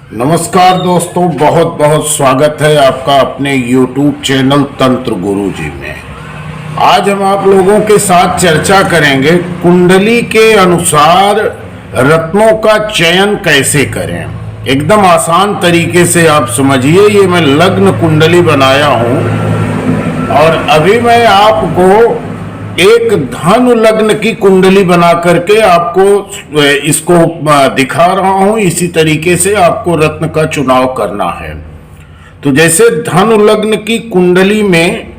नमस्कार दोस्तों, बहुत बहुत स्वागत है आपका अपने YouTube चैनल तंत्र गुरु जी में। आज हम आप लोगों के साथ चर्चा करेंगे कुंडली के अनुसार रत्नों का चयन कैसे करें। एकदम आसान तरीके से आप समझिए। ये मैं लग्न कुंडली बनाया हूं और अभी मैं आपको एक धनु लग्न की कुंडली बना करके आपको इसको दिखा रहा हूं। इसी तरीके से आपको रत्न का चुनाव करना है। तो जैसे धनु लग्न की कुंडली में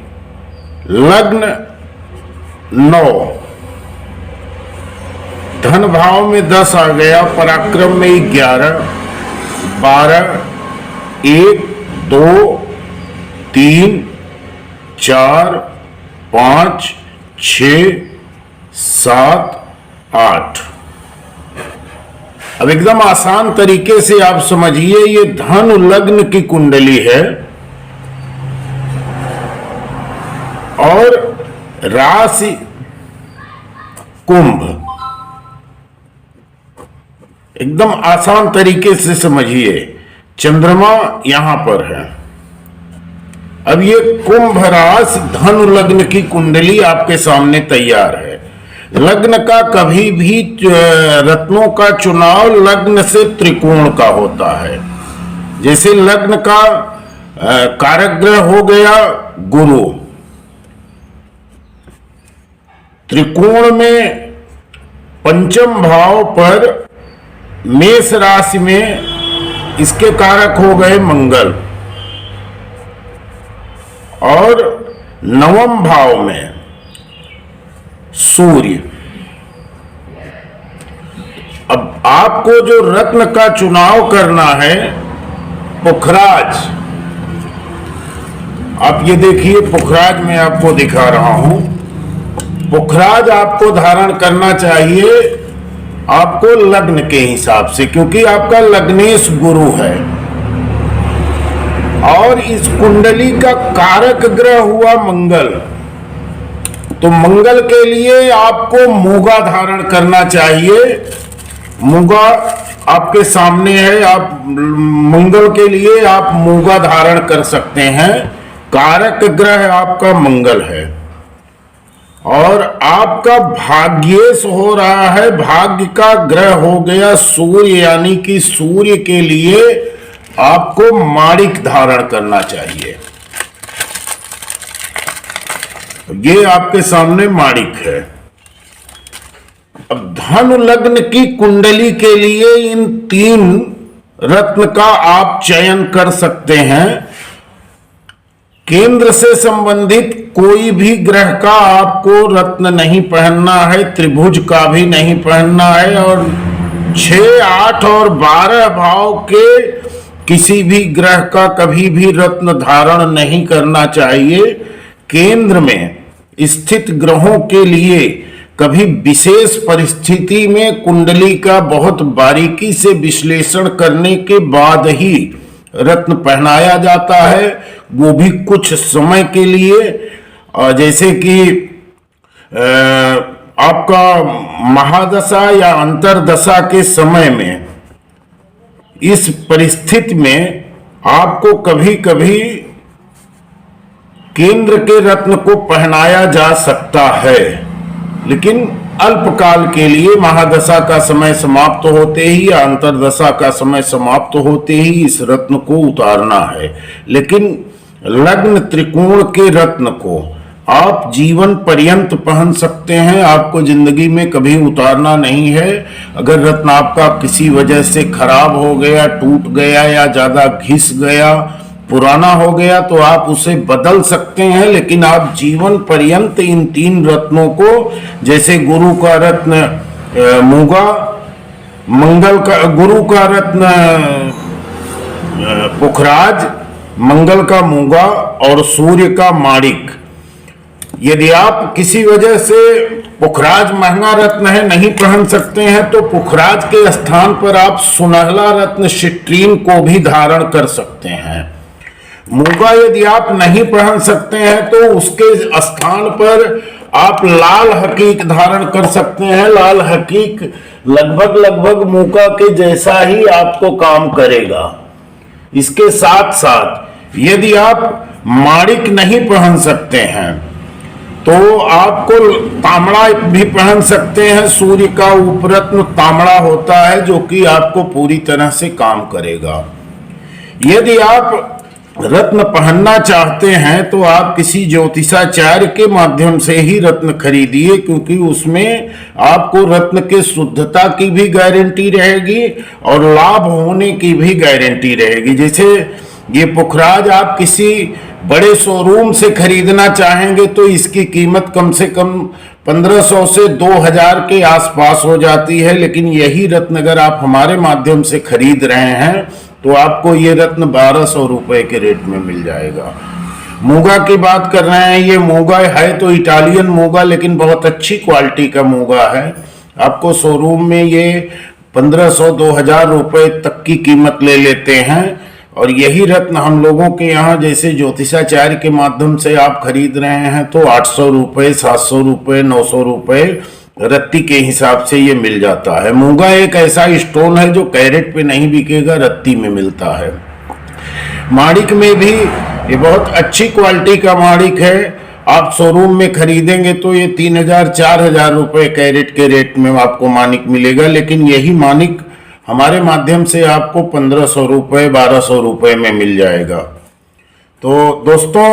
लग्न 9, धन भाव में 10 आ गया, पराक्रम में 11, 12, 1, 2, 3, 4, 5, 6, 7, 8। अब एकदम आसान तरीके से आप समझिए, ये धनु लग्न की कुंडली है और राशि कुंभ। एकदम आसान तरीके से समझिए, चंद्रमा यहां पर है। अब ये कुंभ राशि धनु लग्न की कुंडली आपके सामने तैयार है। लग्न का कभी भी रत्नों का चुनाव लग्न से त्रिकोण का होता है। जैसे लग्न का कारक ग्रह हो गया गुरु, त्रिकोण में पंचम भाव पर मेष राशि में इसके कारक हो गए मंगल और नवम भाव में सूर्य। अब आपको जो रत्न का चुनाव करना है, पुखराज। आप ये देखिए, पुखराज मैं आपको दिखा रहा हूं। पुखराज आपको धारण करना चाहिए आपको लग्न के हिसाब से, क्योंकि आपका लग्नेश गुरु है और इस कुंडली का कारक ग्रह हुआ मंगल। तो मंगल के लिए आपको मूंगा धारण करना चाहिए। मूंगा आपके सामने है, आप मंगल के लिए आप मूंगा धारण कर सकते हैं। कारक ग्रह आपका मंगल है और आपका भाग्येश हो रहा है, भाग्य का ग्रह हो गया सूर्य, यानी कि सूर्य के लिए आपको माणिक धारण करना चाहिए। ये आपके सामने माणिक है। अब धनु लग्न की कुंडली के लिए इन 3 रत्न का आप चयन कर सकते हैं। केंद्र से संबंधित कोई भी ग्रह का आपको रत्न नहीं पहनना है, त्रिभुज का भी नहीं पहनना है और 6, 8 और 12 भाव के किसी भी ग्रह का कभी भी रत्न धारण नहीं करना चाहिए। केंद्र में स्थित ग्रहों के लिए कभी विशेष परिस्थिति में कुंडली का बहुत बारीकी से विश्लेषण करने के बाद ही रत्न पहनाया जाता है, वो भी कुछ समय के लिए। जैसे कि आपका महादशा या अंतरदशा के समय में इस परिस्थिति में आपको कभी कभी केंद्र के रत्न को पहनाया जा सकता है, लेकिन अल्पकाल के लिए। महादशा का समय समाप्त होते ही या अंतरदशा का समय समाप्त होते ही इस रत्न को उतारना है। लेकिन लग्न त्रिकोण के रत्न को आप जीवन पर्यंत पहन सकते हैं, आपको जिंदगी में कभी उतारना नहीं है। अगर रत्न आपका किसी वजह से खराब हो गया, टूट गया या ज्यादा घिस गया, पुराना हो गया, तो आप उसे बदल सकते हैं, लेकिन आप जीवन पर्यंत इन 3 रत्नों को, जैसे गुरु का रत्न मूंगा, मंगल का गुरु का रत्न पुखराज, मंगल का मूंगा और सूर्य का माणिक। यदि आप किसी वजह से पुखराज महंगा रत्न है, नहीं पहन सकते हैं, तो पुखराज के स्थान पर आप सुनहला रत्न सिट्रीन को भी धारण कर सकते हैं। मूंगा यदि आप नहीं पहन सकते हैं तो उसके स्थान पर आप लाल हकीक धारण कर सकते हैं। लाल हकीक लगभग मूका के जैसा ही आपको काम करेगा। इसके साथ साथ यदि आप माणिक नहीं पहन सकते हैं तो आपको तांबड़ा भी पहन सकते हैं। सूर्य का उपरत्न तांबड़ा होता है जो कि आपको पूरी तरह से काम करेगा। यदि आप रत्न पहनना चाहते हैं तो आप किसी ज्योतिषाचार्य के माध्यम से ही रत्न खरीदिए, क्योंकि उसमें आपको रत्न के शुद्धता की भी गारंटी रहेगी और लाभ होने की भी गारंटी रहेगी। जैसे ये पुखराज आप किसी बड़े शोरूम से खरीदना चाहेंगे तो इसकी कीमत कम से कम 1500 से 2000 के आसपास हो जाती है, लेकिन यही रत्न अगर आप हमारे माध्यम से खरीद रहे हैं तो आपको ये रत्न 1200 रुपए के रेट में मिल जाएगा। मूंगा की बात कर रहे हैं, ये मूंगा है तो इटालियन मूंगा, लेकिन बहुत अच्छी क्वालिटी का मूंगा है। आपको शोरूम में ये 1500-2000 रुपए तक की कीमत ले लेते हैं, और यही रत्न हम लोगों के यहाँ जैसे ज्योतिषाचार्य के माध्यम से आप खरीद रहे हैं तो 800 रुपये, 700 रुपये, 900 रुपये रत्ती के हिसाब से ये मिल जाता है। मूंगा एक ऐसा स्टोन है जो कैरेट पे नहीं बिकेगा, रत्ती में मिलता है। माणिक में भी ये बहुत अच्छी क्वालिटी का माणिक है। आप शोरूम में खरीदेंगे तो ये 3000-4000 रुपये कैरेट के रेट में आपको माणिक मिलेगा, लेकिन यही माणिक हमारे माध्यम से आपको 1500 रुपये, 1200 रुपये में मिल जाएगा। तो दोस्तों,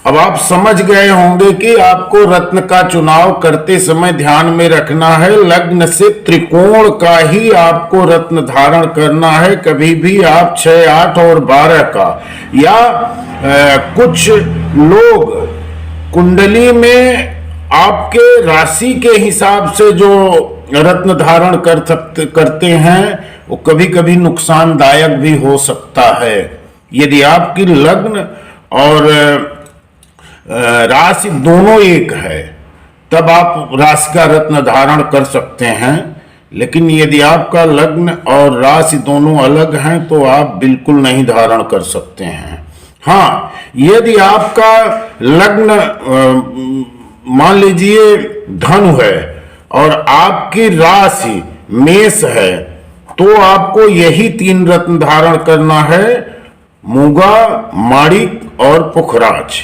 अब आप समझ गए होंगे कि आपको रत्न का चुनाव करते समय ध्यान में रखना है। लग्न से त्रिकोण का ही आपको रत्न धारण करना है। कभी भी आप 6, 8 और 12 का, या कुछ लोग कुंडली में आपके राशि के हिसाब से जो रत्न धारण करते हैं वो कभी कभी नुकसानदायक भी हो सकता है। यदि आपकी लग्न और राशि दोनों एक है तब आप राशि का रत्न धारण कर सकते हैं, लेकिन यदि आपका लग्न और राशि दोनों अलग हैं तो आप बिल्कुल नहीं धारण कर सकते हैं। हाँ, यदि आपका लग्न मान लीजिए धनु है और आपकी राशि मेष है तो आपको यही 3 रत्न धारण करना है, मूंगा, माणिक और पुखराज।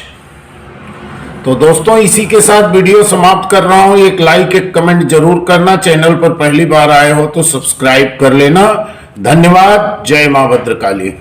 तो दोस्तों, इसी के साथ वीडियो समाप्त कर रहा हूं। एक लाइक, एक कमेंट जरूर करना। चैनल पर पहली बार आए हो तो सब्सक्राइब कर लेना। धन्यवाद। जय मां भद्रकाली।